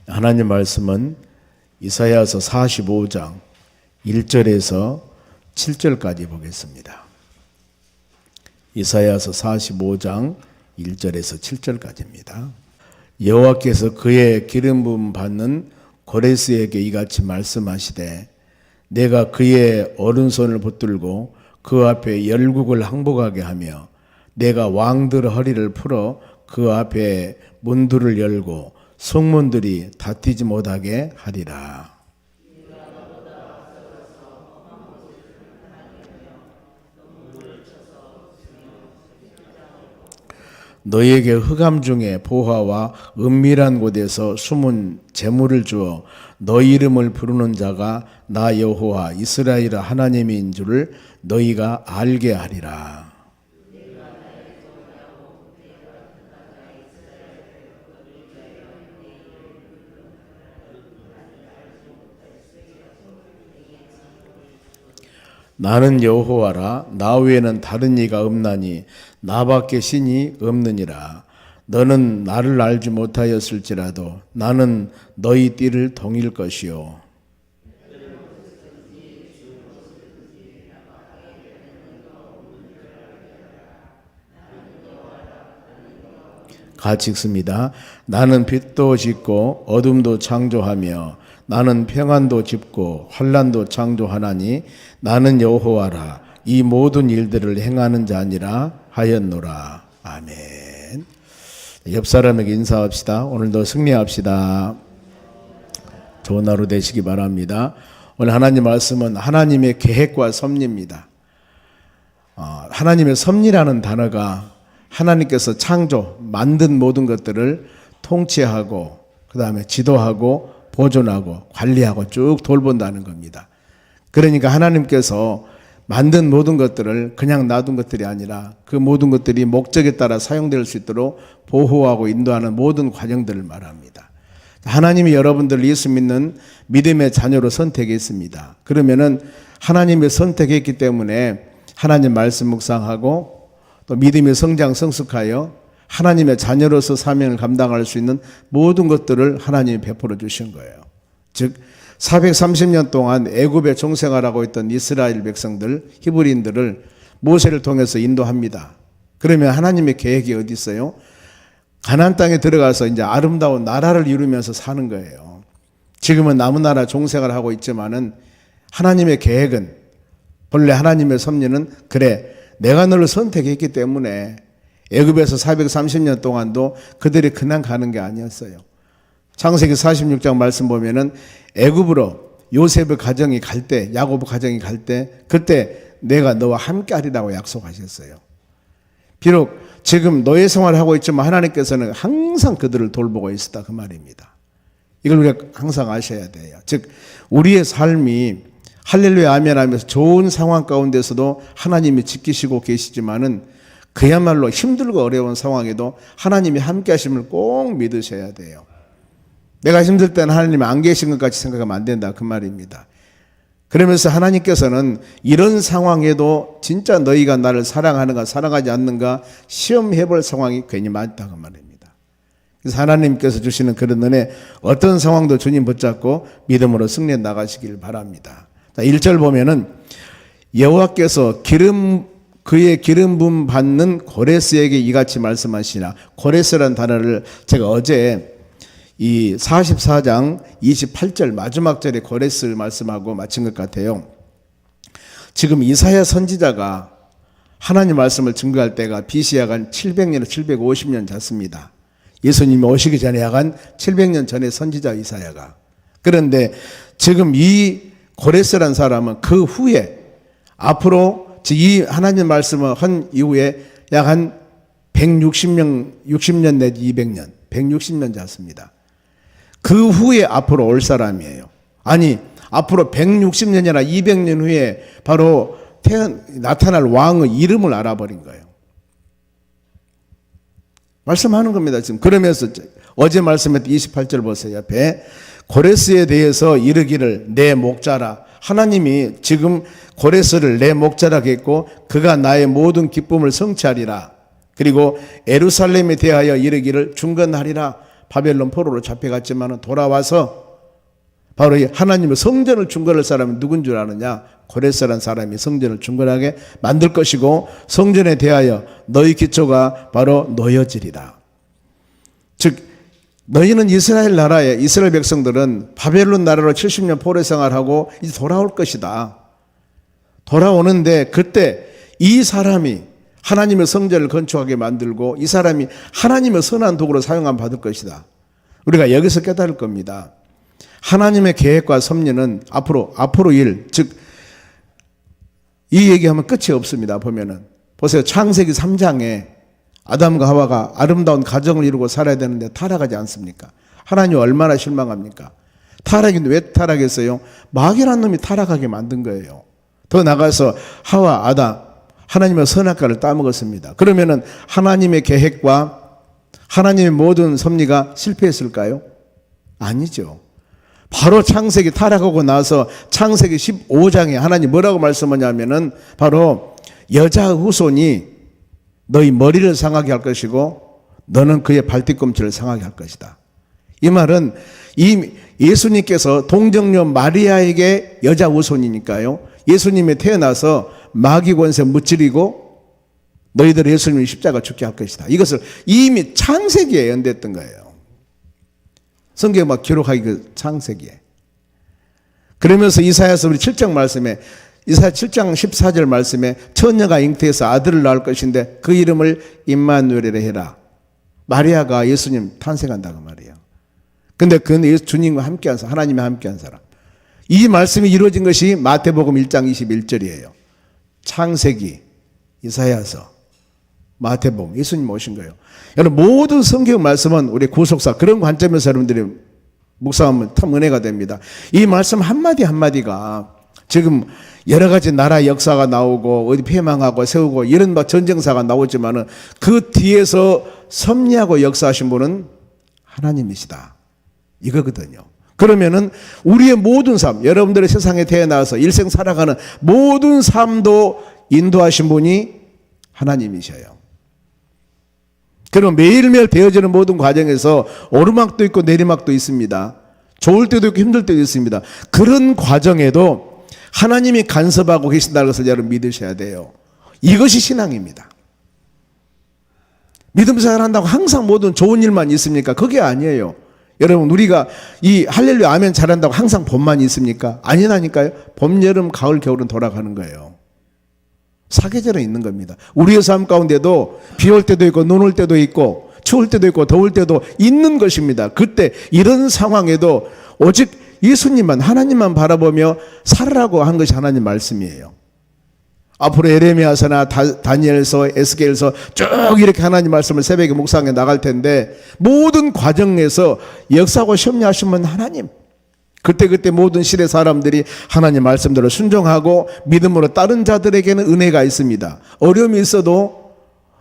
하나님 말씀은 이사야서 45장 1절에서 7절까지 보겠습니다. 이사야서 45장 1절에서 7절까지입니다. 여호와께서 그의 기름 부음 받는 고레스에게 이같이 말씀하시되 내가 그의 오른손을 붙들고 그 앞에 열국을 항복하게 하며 내가 왕들의 허리를 풀어 그 앞에 문들을 열고 성문들이 닫히지 못하게 하리라. 너희에게 흑암 중에 보화와 은밀한 곳에서 숨은 재물을 주어 너희 이름을 부르는 자가 나 여호와 이스라엘의 하나님인 줄을 너희가 알게 하리라. 나는 여호와라. 나 외에는 다른 이가 없나니 나밖에 신이 없느니라. 너는 나를 알지 못하였을지라도 나는 너희 띠를 동일 것이요 같이 읽습니다. 나는 빛도 짓고 어둠도 창조하며 나는 평안도 짓고 환난도 창조하나니 나는 여호와라. 이 모든 일들을 행하는 자니라 하였노라. 아멘. 옆 사람에게 인사합시다. 오늘도 승리합시다. 좋은 하루 되시기 바랍니다. 오늘 하나님 말씀은 하나님의 계획과 섭리입니다. 하나님의 섭리라는 단어가 하나님께서 창조, 만든 모든 것들을 통치하고 그 다음에 지도하고 보존하고 관리하고 쭉 돌본다는 겁니다. 그러니까 하나님께서 만든 모든 것들을 그냥 놔둔 것들이 아니라 그 모든 것들이 목적에 따라 사용될 수 있도록 보호하고 인도하는 모든 과정들을 말합니다. 하나님이 여러분들을 예수 믿는 믿음의 자녀로 선택했습니다. 그러면은 하나님이 선택했기 때문에 하나님 말씀 묵상하고 또 믿음의 성장 성숙하여 하나님의 자녀로서 사명을 감당할 수 있는 모든 것들을 하나님이 베풀어 주신 거예요. 즉 430년 동안 애굽에 종생활하고 있던 이스라엘 백성들, 히브리인들을 모세를 통해서 인도합니다. 그러면 하나님의 계획이 어디 있어요? 가나안 땅에 들어가서 이제 아름다운 나라를 이루면서 사는 거예요. 지금은 남은 나라 종생활을 하고 있지만은 하나님의 계획은, 본래 하나님의 섭리는 그래 내가 너를 선택했기 때문에 애굽에서 430년 동안도 그들이 그냥 가는 게 아니었어요. 창세기 46장 말씀 보면은 애굽으로 요셉의 가정이 갈 때, 야곱의 가정이 갈 때 그때 내가 너와 함께 하리라고 약속하셨어요. 비록 지금 노예 생활을 하고 있지만 하나님께서는 항상 그들을 돌보고 있었다 그 말입니다. 이걸 우리가 항상 아셔야 돼요. 즉 우리의 삶이 할렐루야 아멘 하면서 좋은 상황 가운데서도 하나님이 지키시고 계시지만은 그야말로 힘들고 어려운 상황에도 하나님이 함께 하심을 꼭 믿으셔야 돼요. 내가 힘들 때는 하나님이 안 계신 것 같이 생각하면 안 된다 그 말입니다. 그러면서 하나님께서는 이런 상황에도 진짜 너희가 나를 사랑하는가 사랑하지 않는가 시험해 볼 상황이 괜히 많다 그 말입니다. 그래서 하나님께서 주시는 그런 은혜 어떤 상황도 주님 붙잡고 믿음으로 승리해 나가시길 바랍니다. 1절 보면은 여호와께서 그의 기름 부음 받는 고레스에게 이같이 말씀하시나. 고레스라는 단어를 제가 어제 이 44장 28절 마지막 절에 고레스를 말씀하고 마친 것 같아요. 지금 이사야 선지자가 하나님 말씀을 증거할 때가 BC 약간 700년, 750년 잤습니다. 예수님이 오시기 전에 약간 700년 전에 선지자 이사야가. 그런데 지금 이 고레스라는 사람은 그 후에 앞으로 이 하나님 말씀을 한 이후에 약 한 60년 내지 200년, 160년 잤습니다. 그 후에 앞으로 올 사람이에요. 아니, 앞으로 160년이나 200년 후에 바로 나타날 왕의 이름을 알아버린 거예요. 말씀하는 겁니다, 지금. 그러면서 어제 말씀했던 28절 보세요. 옆에 고레스에 대해서 이르기를 내 목자라. 하나님이 지금 고레스를 내 목자라고 했고 그가 나의 모든 기쁨을 성취하리라. 그리고 예루살렘에 대하여 이르기를 중건하리라. 바벨론 포로로 잡혀갔지만 돌아와서 바로 이 하나님의 성전을 중건할 사람이 누군 줄 아느냐? 고레스라는 사람이 성전을 중건하게 만들 것이고 성전에 대하여 너희 기초가 바로 놓여지리라. 즉 너희는 이스라엘 나라에 이스라엘 백성들은 바벨론 나라로 70년 포로 생활하고 이제 돌아올 것이다. 돌아오는데 그때 이 사람이 하나님의 성전을 건축하게 만들고 이 사람이 하나님의 선한 도구로 사용함 받을 것이다. 우리가 여기서 깨달을 겁니다. 하나님의 계획과 섭리는 앞으로 일, 즉 이 얘기하면 끝이 없습니다. 보면은 보세요. 창세기 3장에 아담과 하와가 아름다운 가정을 이루고 살아야 되는데 타락하지 않습니까? 하나님 얼마나 실망합니까? 타락인데 왜 타락했어요? 마귀라는 놈이 타락하게 만든 거예요. 더 나가서 하와, 아담, 하나님의 선악과를 따먹었습니다. 그러면은 하나님의 계획과 하나님의 모든 섭리가 실패했을까요? 아니죠. 바로 창세기 타락하고 나서 창세기 15장에 하나님 뭐라고 말씀하냐면은 바로 여자 후손이 너희 머리를 상하게 할 것이고 너는 그의 발뒤꿈치를 상하게 할 것이다. 이 말은 이 예수님께서 동정녀 마리아에게 여자 후손이니까요. 예수님이 태어나서 마귀 권세 무찌르고 너희들 예수님이 십자가 죽게 할 것이다. 이것을 이미 창세기에 예언됐던 거예요. 성경에 막 기록하기 그 창세기에. 그러면서 이사야서 우리 7장 말씀에 이사야 7장 14절 말씀에 처녀가 잉태해서 아들을 낳을 것인데 그 이름을 임마누엘이라 해라. 마리아가 예수님 탄생한다고 말이에요. 근데 그는 주님과 함께한 사람, 하나님과 함께한 사람. 이 말씀이 이루어진 것이 마태복음 1장 21절이에요. 창세기, 이사야서, 마태복음, 예수님 오신 거예요. 여러분 모든 성경 말씀은 우리 구속사 그런 관점에서 여러분들이 묵상하면 참 은혜가 됩니다. 이 말씀 한마디 한마디가 지금 여러 가지 나라 역사가 나오고 어디 폐망하고 세우고 이런 막 전쟁사가 나오지만은 그 뒤에서 섭리하고 역사하신 분은 하나님이시다. 이거거든요. 그러면은 우리의 모든 삶, 여러분들의 세상에 태어나서 일생 살아가는 모든 삶도 인도하신 분이 하나님이셔요. 그럼 매일매일 되어지는 모든 과정에서 오르막도 있고 내리막도 있습니다. 좋을 때도 있고 힘들 때도 있습니다. 그런 과정에도 하나님이 간섭하고 계신다는 것을 여러분 믿으셔야 돼요. 이것이 신앙입니다. 믿음 생활한다고 항상 모든 좋은 일만 있습니까? 그게 아니에요. 여러분 우리가 이 할렐루야 아멘 잘한다고 항상 봄만 있습니까? 아니라니까요. 봄, 여름, 가을, 겨울은 돌아가는 거예요. 사계절은 있는 겁니다. 우리의 삶 가운데도 비 올 때도 있고 눈 올 때도 있고 추울 때도 있고 더울 때도 있는 것입니다. 그때 이런 상황에도 오직 예수님만 하나님만 바라보며 살으라고 한 것이 하나님 말씀이에요. 앞으로 에레미야서나 다니엘서, 에스겔서 쭉 이렇게 하나님 말씀을 새벽에 묵상해 나갈 텐데 모든 과정에서 역사하고 섭리하시면 하나님. 그때 모든 시대 사람들이 하나님 말씀대로 순종하고 믿음으로 따른 자들에게는 은혜가 있습니다. 어려움이 있어도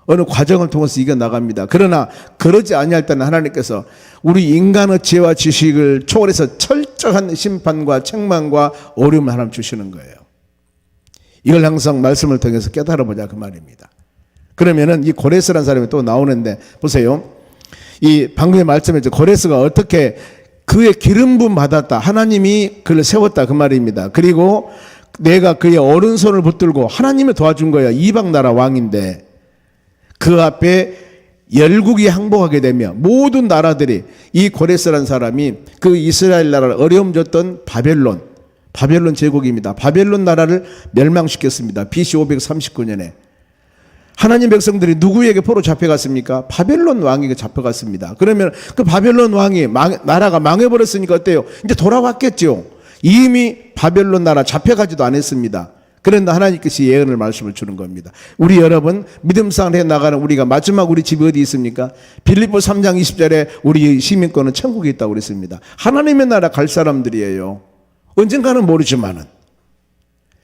어느 과정을 통해서 이겨나갑니다. 그러나 그러지 아니할 때는 하나님께서 우리 인간의 지혜와 지식을 초월해서 철저한 심판과 책망과 어려움을 하나님 주시는 거예요. 이걸 항상 말씀을 통해서 깨달아보자 그 말입니다. 그러면은 이 고레스라는 사람이 또 나오는데 보세요. 이 방금의 말씀에 고레스가 어떻게 그의 기름 부음 받았다. 하나님이 그를 세웠다 그 말입니다. 그리고 내가 그의 오른손을 붙들고 하나님이 도와준 거야. 이방 나라 왕인데 그 앞에 열국이 항복하게 되며 모든 나라들이 이 고레스라는 사람이 그 이스라엘 나라를 어려움 줬던 바벨론 제국입니다. 바벨론 나라를 멸망시켰습니다. BC 539년에. 하나님 백성들이 누구에게 포로 잡혀갔습니까? 바벨론 왕에게 잡혀갔습니다. 그러면 그 바벨론 왕이 나라가 망해버렸으니까 어때요? 이제 돌아왔겠죠. 이미 바벨론 나라 잡혀가지도 않았습니다. 그런데 하나님께서 예언을 말씀을 주는 겁니다. 우리 여러분 믿음생활 해나가는 우리가 마지막 우리 집이 어디 있습니까? 빌립보 3장 20절에 우리 시민권은 천국에 있다고 그랬습니다. 하나님의 나라 갈 사람들이에요. 언젠가는 모르지만은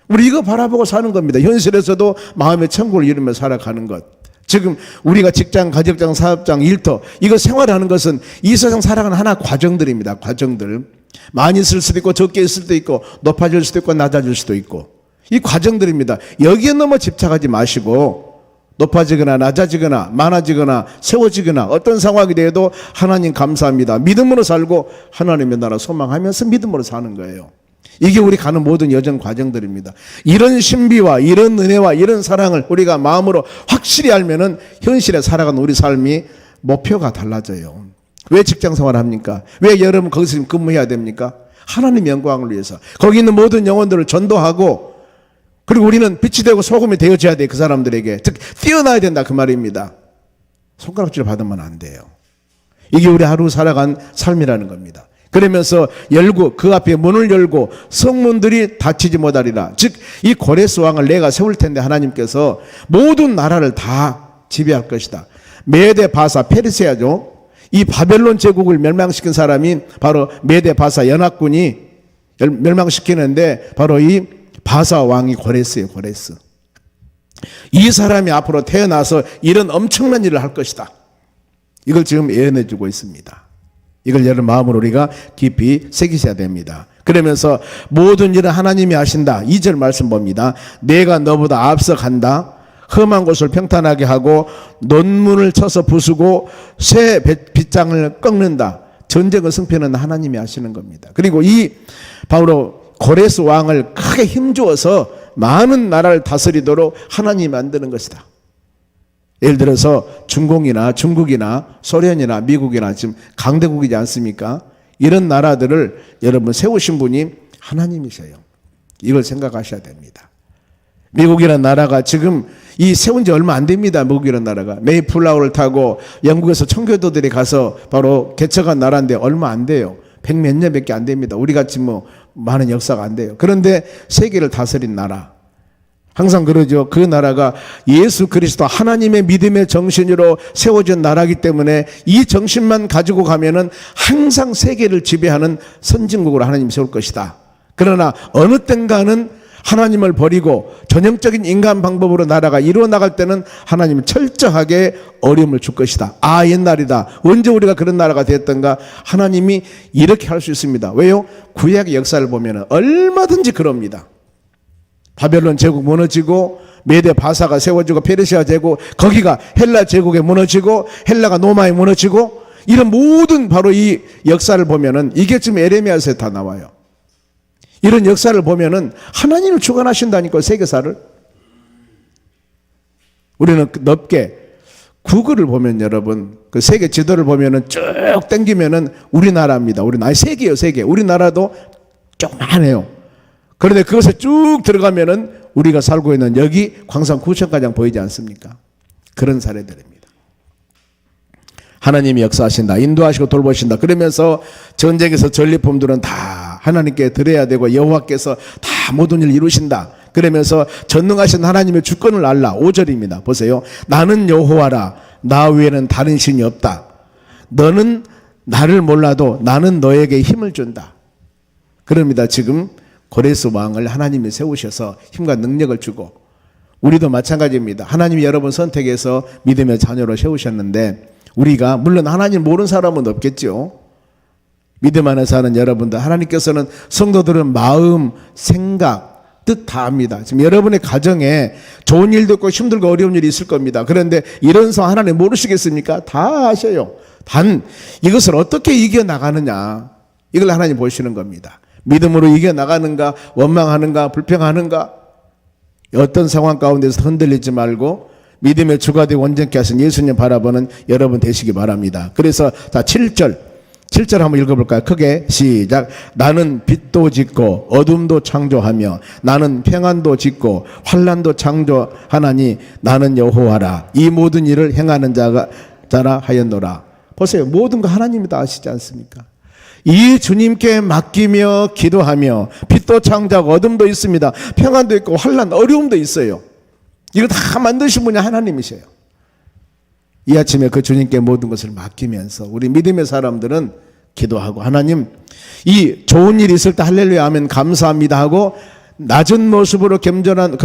우리 이거 바라보고 사는 겁니다. 현실에서도 마음의 천국을 이루며 살아가는 것. 지금 우리가 직장, 가족장, 사업장, 일터 이거 생활하는 것은 이 세상 살아가는 하나 과정들입니다. 과정들. 많이 있을 수도 있고 적게 있을 수도 있고 높아질 수도 있고 낮아질 수도 있고 이 과정들입니다. 여기에 너무 집착하지 마시고 높아지거나 낮아지거나 많아지거나 세워지거나 어떤 상황이 되어도 하나님 감사합니다. 믿음으로 살고 하나님의 나라 소망하면서 믿음으로 사는 거예요. 이게 우리 가는 모든 여정 과정들입니다. 이런 신비와 이런 은혜와 이런 사랑을 우리가 마음으로 확실히 알면은 현실에 살아가는 우리 삶이 목표가 달라져요. 왜 직장 생활을 합니까? 왜 여러분 거기서 지금 근무해야 됩니까? 하나님 영광을 위해서. 거기 있는 모든 영혼들을 전도하고, 그리고 우리는 빛이 되고 소금이 되어져야 돼, 그 사람들에게. 즉 뛰어나야 된다, 그 말입니다. 손가락질 받으면 안 돼요. 이게 우리 하루 살아간 삶이라는 겁니다. 그러면서 열고, 그 앞에 문을 열고 성문들이 닫히지 못하리라. 즉 이 고레스 왕을 내가 세울 텐데 하나님께서 모든 나라를 다 지배할 것이다. 메데 바사 페르시아죠. 이 바벨론 제국을 멸망시킨 사람이 바로 메데 바사 연합군이 멸망시키는데 바로 이 바사 왕이 고레스예요. 고레스. 이 사람이 앞으로 태어나서 이런 엄청난 일을 할 것이다. 이걸 지금 예언해 주고 있습니다. 이걸 여러분 마음으로 우리가 깊이 새기셔야 됩니다. 그러면서 모든 일은 하나님이 하신다. 2절 말씀 봅니다. 내가 너보다 앞서 간다. 험한 곳을 평탄하게 하고 논문을 쳐서 부수고 새 빗장을 꺾는다. 전쟁의 승패는 하나님이 하시는 겁니다. 그리고 이 바로 고레스 왕을 크게 힘주어서 많은 나라를 다스리도록 하나님이 만드는 것이다. 예를 들어서 중공이나 중국이나 소련이나 미국이나 지금 강대국이지 않습니까? 이런 나라들을 여러분 세우신 분이 하나님이세요. 이걸 생각하셔야 됩니다. 미국이라는 나라가 지금 이 세운 지 얼마 안 됩니다. 미국이라는 나라가 메이플라워를 타고 영국에서 청교도들이 가서 바로 개척한 나라인데 얼마 안 돼요. 100몇 년밖에 안 됩니다. 우리같이 뭐 많은 역사가 안 돼요. 그런데 세계를 다스린 나라, 항상 그러죠. 그 나라가 예수 그리스도 하나님의 믿음의 정신으로 세워진 나라이기 때문에 이 정신만 가지고 가면은 항상 세계를 지배하는 선진국으로 하나님이 세울 것이다. 그러나 어느 땐가는 하나님을 버리고 전형적인 인간 방법으로 나라가 이루어 나갈 때는 하나님은 철저하게 어려움을 줄 것이다. 아, 옛날이다. 언제 우리가 그런 나라가 됐던가. 하나님이 이렇게 할 수 있습니다. 왜요? 구약의 역사를 보면 얼마든지 그럽니다. 바벨론 제국 무너지고 메데 바사가 세워지고 페르시아 제국, 거기가 헬라 제국에 무너지고 헬라가 로마에 무너지고, 이런 모든 바로 이 역사를 보면은 이게 지금 에레미야서에 다 나와요. 이런 역사를 보면은 하나님을 주관하신다니까요, 세계사를. 우리는 넓게 구글을 보면 여러분, 그 세계 지도를 보면은 쭉 당기면은 우리나라입니다. 우리나라 세계예요, 세계. 우리나라도 조그만해요. 그런데 그것에 쭉 들어가면은 우리가 살고 있는 여기 광산 구천가장 보이지 않습니까? 그런 사례들입니다. 하나님이 역사하신다, 인도하시고 돌보신다. 그러면서 전쟁에서 전리품들은 다 하나님께 드려야 되고 여호와께서 다 모든 일을 이루신다. 그러면서 전능하신 하나님의 주권을 알라. 5절입니다. 보세요. 나는 여호와라. 나 외에는 다른 신이 없다. 너는 나를 몰라도 나는 너에게 힘을 준다. 그럽니다. 지금 고레스 왕을 하나님이 세우셔서 힘과 능력을 주고, 우리도 마찬가지입니다. 하나님이 여러분 선택해서 믿음의 자녀로 세우셨는데, 우리가 물론 하나님 모르는 사람은 없겠죠. 믿음 안에 사는 여러분들, 하나님께서는 성도들은 마음, 생각, 뜻 다 압니다. 지금 여러분의 가정에 좋은 일도 있고 힘들고 어려운 일이 있을 겁니다. 그런데 이런 상황 하나님 모르시겠습니까? 다 아셔요. 단 이것을 어떻게 이겨나가느냐, 이걸 하나님 보시는 겁니다. 믿음으로 이겨나가는가, 원망하는가, 불평하는가, 어떤 상황 가운데서 흔들리지 말고 믿음의 주가 되고 온전케 하신 예수님 바라보는 여러분 되시기 바랍니다. 그래서 자 7절 한번 읽어볼까요? 크게 시작. 나는 빛도 짓고 어둠도 창조하며 나는 평안도 짓고 환난도 창조하나니 나는 여호와라. 이 모든 일을 행하는 자라 하였노라. 보세요. 모든 거 하나님이 다 아시지 않습니까? 이 주님께 맡기며 기도하며 빛도 창조하고 어둠도 있습니다. 평안도 있고 환난, 어려움도 있어요. 이거 다 만드신 분이 하나님이세요. 이 아침에 그 주님께 모든 것을 맡기면서 우리 믿음의 사람들은 기도하고, 하나님 이 좋은 일이 있을 때 할렐루야 하면 감사합니다 하고, 낮은 모습으로 겸손한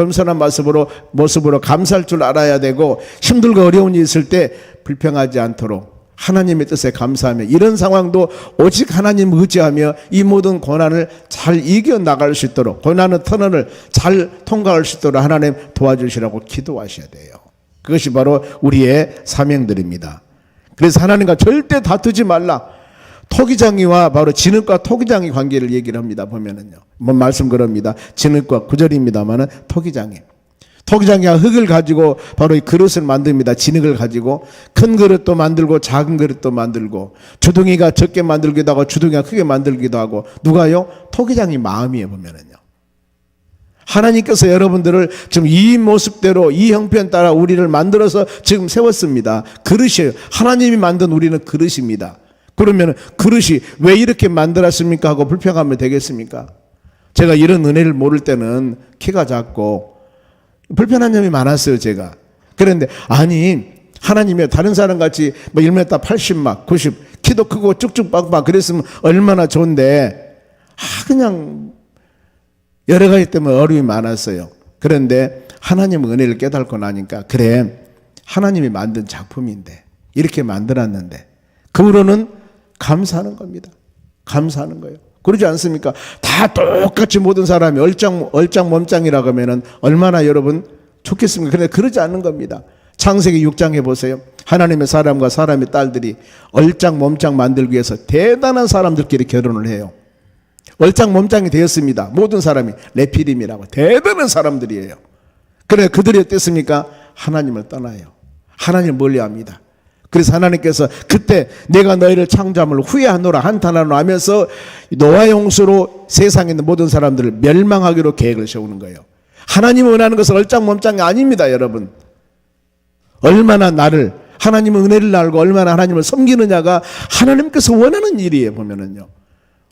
모습으로 감사할 줄 알아야 되고, 힘들고 어려운 일이 있을 때 불평하지 않도록 하나님의 뜻에 감사하며, 이런 상황도 오직 하나님 의지하며 이 모든 고난을 잘 이겨나갈 수 있도록, 고난의 터널을 잘 통과할 수 있도록 하나님 도와주시라고 기도하셔야 돼요. 그것이 바로 우리의 사명들입니다. 그래서 하나님과 절대 다투지 말라. 토기장이와 바로 진흙과 토기장의 관계를 얘기를 합니다. 보면은요. 뭔 말씀 그럽니다. 진흙과 구절입니다만은 토기장이. 토기장이가 흙을 가지고 바로 이 그릇을 만듭니다. 진흙을 가지고 큰 그릇도 만들고 작은 그릇도 만들고 주둥이가 적게 만들기도 하고 주둥이가 크게 만들기도 하고 누가요? 토기장이 마음이에요. 보면은요. 하나님께서 여러분들을 지금 이 모습대로 이 형편 따라 우리를 만들어서 지금 세웠습니다. 그릇이에요. 하나님이 만든 우리는 그릇입니다. 그러면 그릇이 왜 이렇게 만들었습니까 하고 불평하면 되겠습니까? 제가 이런 은혜를 모를 때는 키가 작고 불편한 점이 많았어요. 제가. 그런데 아니 하나님이 다른 사람 같이 뭐 1m 80 막 90 키도 크고 쭉쭉 빡빡 그랬으면 얼마나 좋은데 그냥 여러 가지 때문에 어려움이 많았어요. 그런데 하나님 은혜를 깨닫고 나니까 그래 하나님이 만든 작품인데 이렇게 만들었는데 그 후로는 감사하는 겁니다. 감사하는 거예요. 그러지 않습니까? 다 똑같이 모든 사람이 얼짱몸짱이라고 하면은 얼마나 여러분 좋겠습니까? 그런데 그러지 않는 겁니다. 창세기 6장에 보세요. 하나님의 사람과 사람의 딸들이 얼짱몸짱 만들기 위해서 대단한 사람들끼리 결혼을 해요. 얼짱몸짱이 되었습니다. 모든 사람이 레피림이라고 대단한 사람들이에요. 그래 그들이 어땠습니까? 하나님을 떠나요. 하나님을 멀리합니다. 그래서 하나님께서 그때 내가 너희를 창조함을 후회하노라 한탄하노라 하면서 노아의 홍수로 세상에 있는 모든 사람들을 멸망하기로 계획을 세우는 거예요. 하나님을 원하는 것은 얼짱몸짱이 아닙니다. 여러분 얼마나 나를 하나님의 은혜를 알고 얼마나 하나님을 섬기느냐가 하나님께서 원하는 일이에요. 보면은요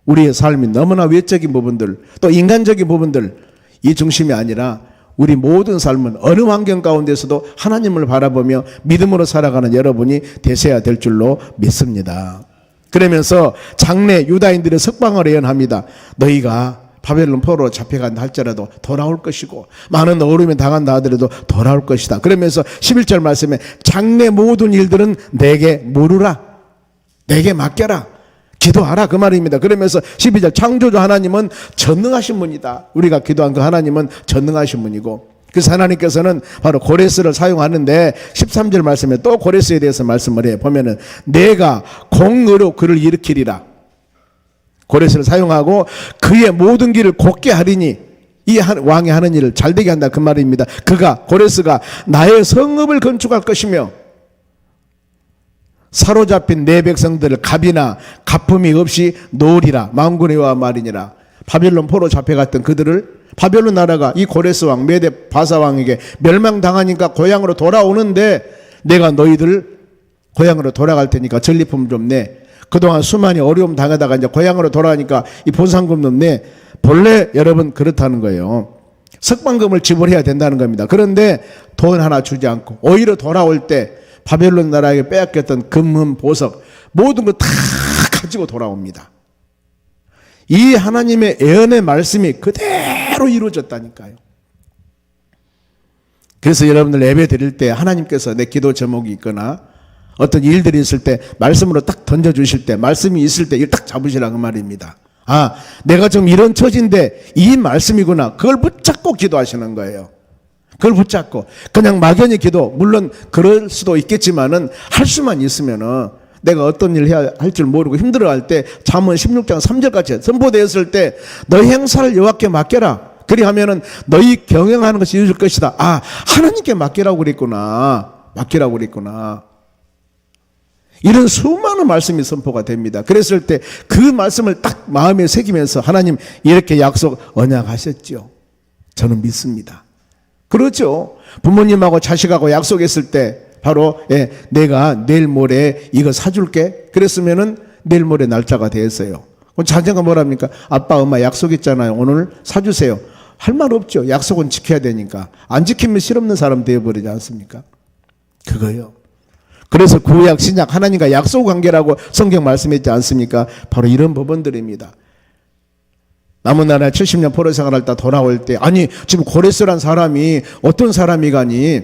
우리의 삶이 너무나 외적인 부분들 또 인간적인 부분들 이 중심이 아니라 우리 모든 삶은 어느 환경 가운데서도 하나님을 바라보며 믿음으로 살아가는 여러분이 되셔야 될 줄로 믿습니다. 그러면서 장래 유다인들의 석방을 예언합니다. 너희가 바벨론 포로로 잡혀간다 할지라도 돌아올 것이고 많은 어려움에 당한다 하더라도 돌아올 것이다. 그러면서 11절 말씀에 장래 모든 일들은 내게 물으라. 내게 맡겨라. 기도하라 그 말입니다. 그러면서 12절 창조주 하나님은 전능하신 분이다. 우리가 기도한 그 하나님은 전능하신 분이고 그래서 하나님께서는 바로 고레스를 사용하는데 13절 말씀에 또 고레스에 대해서 말씀을 해요. 보면은 내가 공의로 그를 일으키리라. 고레스를 사용하고 그의 모든 길을 곧게 하리니 이 왕이 하는 일을 잘되게 한다 그 말입니다. 고레스가 나의 성읍을 건축할 것이며 사로잡힌 내 백성들을 갑이나 가품이 없이 놓으리라. 만군의 여호와 말이니라. 바벨론 포로 잡혀갔던 그들을 바벨론 나라가 이 고레스 왕 메데 바사 왕에게 멸망당하니까 고향으로 돌아오는데 내가 너희들 고향으로 돌아갈 테니까 전리품 좀 내. 그동안 수많이 어려움 당하다가 이제 고향으로 돌아가니까 이 보상금 좀 내. 본래 여러분 그렇다는 거예요. 석방금을 지불해야 된다는 겁니다. 그런데 돈 하나 주지 않고 오히려 돌아올 때 바벨론 나라에게 빼앗겼던 금은 보석 모든 거 다 가지고 돌아옵니다. 이 하나님의 예언의 말씀이 그대로 이루어졌다니까요. 그래서 여러분들 예배 드릴 때 하나님께서 내 기도 제목이 있거나 어떤 일들이 있을 때 말씀으로 딱 던져주실 때 말씀이 있을 때 이걸 딱 잡으시라고 말입니다. 내가 좀 이런 처지인데 이 말씀이구나. 그걸 붙잡고 기도하시는 거예요. 그걸 붙잡고 그냥 막연히 기도 물론 그럴 수도 있겠지만은 할 수만 있으면은 내가 어떤 일 해야 할 줄 모르고 힘들어할 때 잠언 16장 3절까지 선포되었을 때 너희 행사를 여호와께 맡겨라. 그리하면은 너희 경영하는 것이 이루어질 것이다. 하나님께 맡기라고 그랬구나. 맡기라고 그랬구나. 이런 수많은 말씀이 선포가 됩니다. 그랬을 때 그 말씀을 딱 마음에 새기면서 하나님 이렇게 약속 언약하셨죠. 저는 믿습니다. 그렇죠. 부모님하고 자식하고 약속했을 때 바로 내가 내일 모레 이거 사줄게. 그랬으면은 내일 모레 날짜가 됐어요. 그럼 자녀가 뭐랍니까? 아빠 엄마 약속했잖아요. 오늘 사주세요. 할 말 없죠. 약속은 지켜야 되니까. 안 지키면 실없는 사람 되어버리지 않습니까? 그거요. 그래서 구약 신약 하나님과 약속 관계라고 성경 말씀했지 않습니까? 바로 이런 부분들입니다. 남은 나라에 70년 포로 생활할 때 돌아올 때 지금 고레스란 사람이 어떤 사람이가니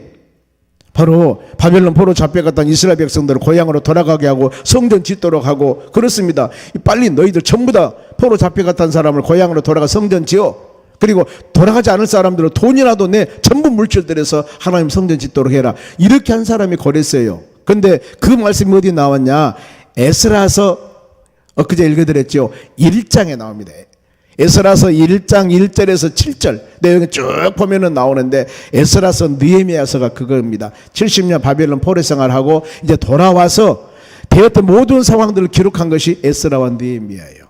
바로 바벨론 포로 잡혀갔던 이스라엘 백성들을 고향으로 돌아가게 하고 성전 짓도록 하고 그렇습니다. 빨리 너희들 전부 다 포로 잡혀갔던 사람을 고향으로 돌아가 성전 지어. 그리고 돌아가지 않을 사람들은 돈이라도 내 전부 물질들에서 하나님 성전 짓도록 해라. 이렇게 한 사람이 고레스예요. 근데 그 말씀이 어디 나왔냐? 에스라서 엊그제 읽어드렸죠. 1장에 나옵니다. 에스라서 1장 1절에서 7절 내용이 쭉 보면은 나오는데, 에스라서 느헤미야서가 그겁니다. 70년 바벨론 포로 생활하고 이제 돌아와서 되었던 모든 상황들을 기록한 것이 에스라와 느헤미야예요.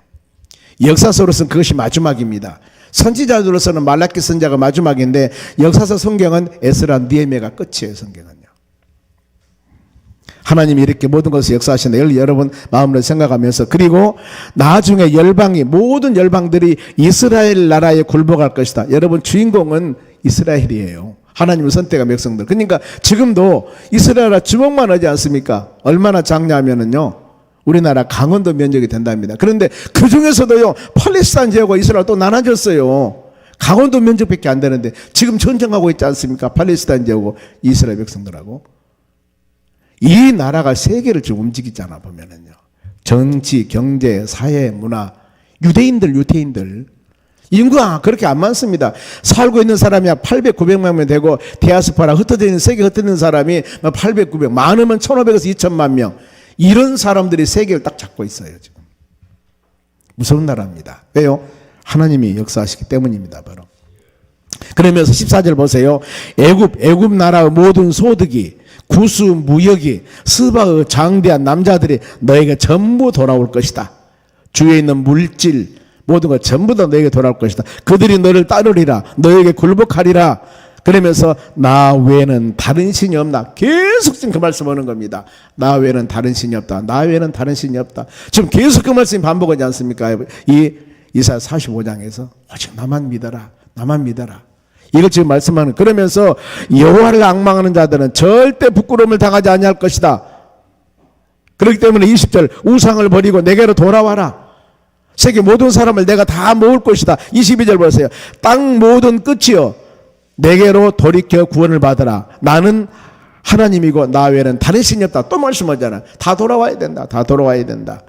역사서로서는 그것이 마지막입니다. 선지자들로서는 말라기 선지자가 마지막인데, 역사서 성경은 에스라 느헤미야가 끝이에요. 성경은요. 하나님이 이렇게 모든 것을 역사하신다. 여러분 마음으로 생각하면서, 그리고 나중에 열방이, 모든 열방들이 이스라엘 나라에 굴복할 것이다. 여러분 주인공은 이스라엘이에요. 하나님을 선택한 백성들. 그러니까 지금도 이스라엘 나라 주목만 하지 않습니까? 얼마나 작냐면은요, 우리나라 강원도 면적이 된답니다. 그런데 그 중에서도요, 팔레스타인 지역과 이스라엘 또 나눠졌어요. 강원도 면적밖에 안 되는데 지금 전쟁하고 있지 않습니까? 팔레스타인 지역하고 이스라엘 백성들하고. 이 나라가 세계를 지금 움직이잖아. 보면은요, 정치, 경제, 사회, 문화, 유대인들 인구가 그렇게 안 많습니다. 살고 있는 사람이 800, 900만 명 되고, 디아스포라 흩어져 있는, 세계 흩어져 있는 사람이 800, 900, 많으면 1500에서 2000만 명. 이런 사람들이 세계를 딱 잡고 있어요. 지금 무서운 나라입니다. 왜요? 하나님이 역사하시기 때문입니다. 바로. 그러면서 14절 보세요. 애굽 나라의 모든 소득이, 구수 무역이, 스바의 장대한 남자들이 너에게 전부 돌아올 것이다. 주위에 있는 물질 모든 것 전부 다 너에게 돌아올 것이다. 그들이 너를 따르리라. 너에게 굴복하리라. 그러면서 나 외에는 다른 신이 없나. 계속 지금 그 말씀 하는 겁니다. 나 외에는 다른 신이 없다. 나 외에는 다른 신이 없다. 지금 계속 그 말씀이 반복하지 않습니까? 이 이사야 45장에서 오직 나만 믿어라. 나만 믿어라. 이걸 지금 말씀하는. 그러면서 여호와를 앙망하는 자들은 절대 부끄러움을 당하지 아니할 것이다. 그렇기 때문에 20절 우상을 버리고 내게로 돌아와라. 세계 모든 사람을 내가 다 모을 것이다. 22절 보세요. 땅 모든 끝이여 내게로 돌이켜 구원을 받으라. 나는 하나님이고 나 외에는 다른 신이 없다. 또 말씀하잖아. 다 돌아와야 된다. 다 돌아와야 된다.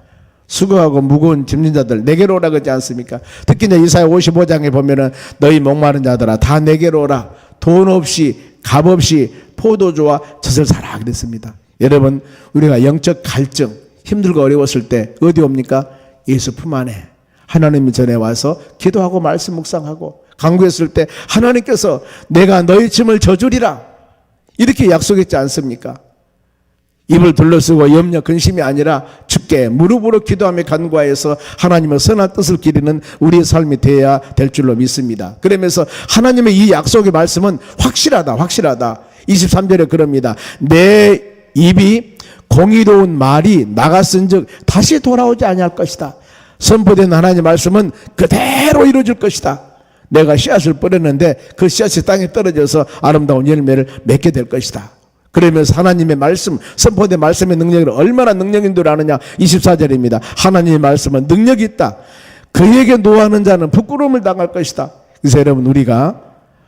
수고하고 무거운 짐진 자들 내게로 오라 그러지 않습니까? 특히 이제 이사야 55장에 보면은 너희 목마른 자들아 다 내게로 오라. 돈 없이 값 없이 포도주와 젖을 사라 그랬습니다. 여러분 우리가 영적 갈증 힘들고 어려웠을 때 어디 옵니까? 예수 품 안에 하나님 전에 와서 기도하고 말씀 묵상하고 간구했을 때 하나님께서 내가 너희 짐을 져주리라 이렇게 약속했지 않습니까? 입을 둘러쓰고 염려 근심이 아니라 주께 무릎으로 기도하며 간구하여서 하나님의 선한 뜻을 기리는 우리의 삶이 되어야 될 줄로 믿습니다. 그러면서 하나님의 이 약속의 말씀은 확실하다. 23절에 그럽니다. 내 입이 공의로운 말이 나갔은즉 다시 돌아오지 아니할 것이다. 선포된 하나님의 말씀은 그대로 이루어질 것이다. 내가 씨앗을 뿌렸는데 그 씨앗이 땅에 떨어져서 아름다운 열매를 맺게 될 것이다. 그러면서 하나님의 말씀, 선포된 말씀의 능력을 얼마나 능력인 줄 아느냐. 24절입니다. 하나님의 말씀은 능력이 있다. 그에게 노하는 자는 부끄러움을 당할 것이다. 그래서 여러분 우리가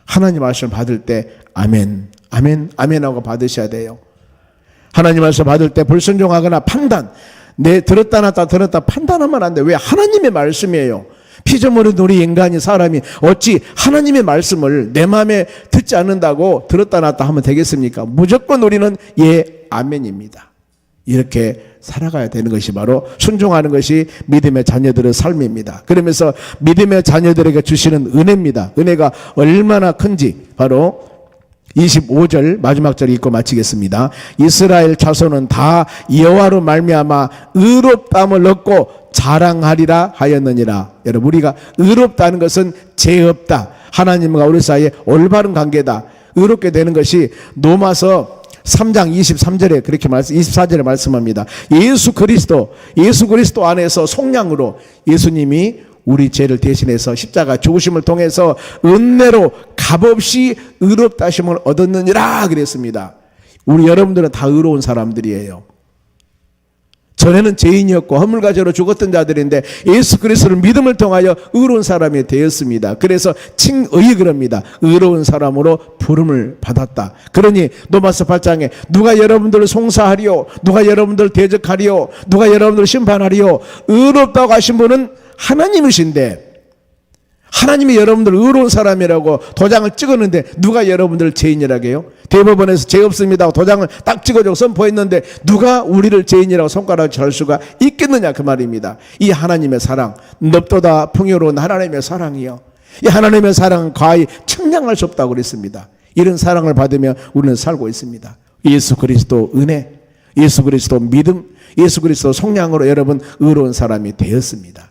하나님 말씀을 받을 때 아멘, 아멘, 아멘 하고 받으셔야 돼요. 하나님 말씀 받을 때 불순종하거나 판단, 내 들었다 놨다 들었다 판단하면 안 돼. 왜? 하나님의 말씀이에요. 피조물인 우리 인간이 사람이 어찌 하나님의 말씀을 내 마음에 듣지 않는다고 들었다 놨다 하면 되겠습니까? 무조건 우리는 예, 아멘입니다. 이렇게 살아가야 되는 것이 바로 순종하는 것이 믿음의 자녀들의 삶입니다. 그러면서 믿음의 자녀들에게 주시는 은혜입니다. 은혜가 얼마나 큰지 바로 25절 마지막 절 읽고 마치겠습니다. 이스라엘 자손은 다 여호와로 말미암아 의롭다함을 얻고 자랑하리라 하였느니라. 여러분 우리가 의롭다는 것은 죄 없다. 하나님과 우리 사이에 올바른 관계다. 의롭게 되는 것이 로마서 3장 23절에 그렇게 24절에 말씀합니다. 예수 그리스도 안에서 속량으로 예수님이 우리 죄를 대신해서 십자가 죽으심을 통해서 은혜로 값없이 의롭다 하심을 얻었느니라 그랬습니다. 우리 여러분들은 다 의로운 사람들이에요. 전에는 죄인이었고 허물과 죄로 죽었던 자들인데 예수 그리스도를 믿음을 통하여 의로운 사람이 되었습니다. 그래서 칭의 그럽니다. 의로운 사람으로 부름을 받았다. 그러니 로마서 8장에 누가 여러분들을 송사하리요, 누가 여러분들을 대적하리요, 누가 여러분들을 심판하리요, 의롭다고 하신 분은 하나님이신데 하나님이 여러분들 의로운 사람이라고 도장을 찍었는데 누가 여러분들 죄인이라고 해요? 대법원에서 죄 없습니다 하고 도장을 딱 찍어주고 선포했는데 누가 우리를 죄인이라고 손가락을 절 수가 있겠느냐 그 말입니다. 이 하나님의 사랑, 넓도다 풍요로운 하나님의 사랑이요, 이 하나님의 사랑은 과히 측량할 수 없다고 그랬습니다. 이런 사랑을 받으며 우리는 살고 있습니다. 예수 그리스도 은혜, 예수 그리스도 믿음, 예수 그리스도 속량으로 여러분 의로운 사람이 되었습니다.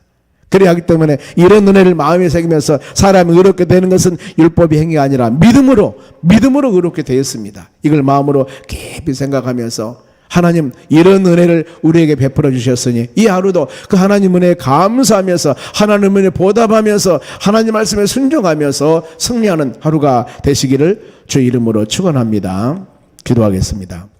그래야 하기 때문에 이런 은혜를 마음에 새기면서 사람이 의롭게 되는 것은 율법의 행위가 아니라 믿음으로 의롭게 되었습니다. 이걸 마음으로 깊이 생각하면서 하나님 이런 은혜를 우리에게 베풀어 주셨으니 이 하루도 그 하나님 은혜에 감사하면서 하나님 은혜에 보답하면서 하나님 말씀에 순종하면서 승리하는 하루가 되시기를 주 이름으로 축원합니다. 기도하겠습니다.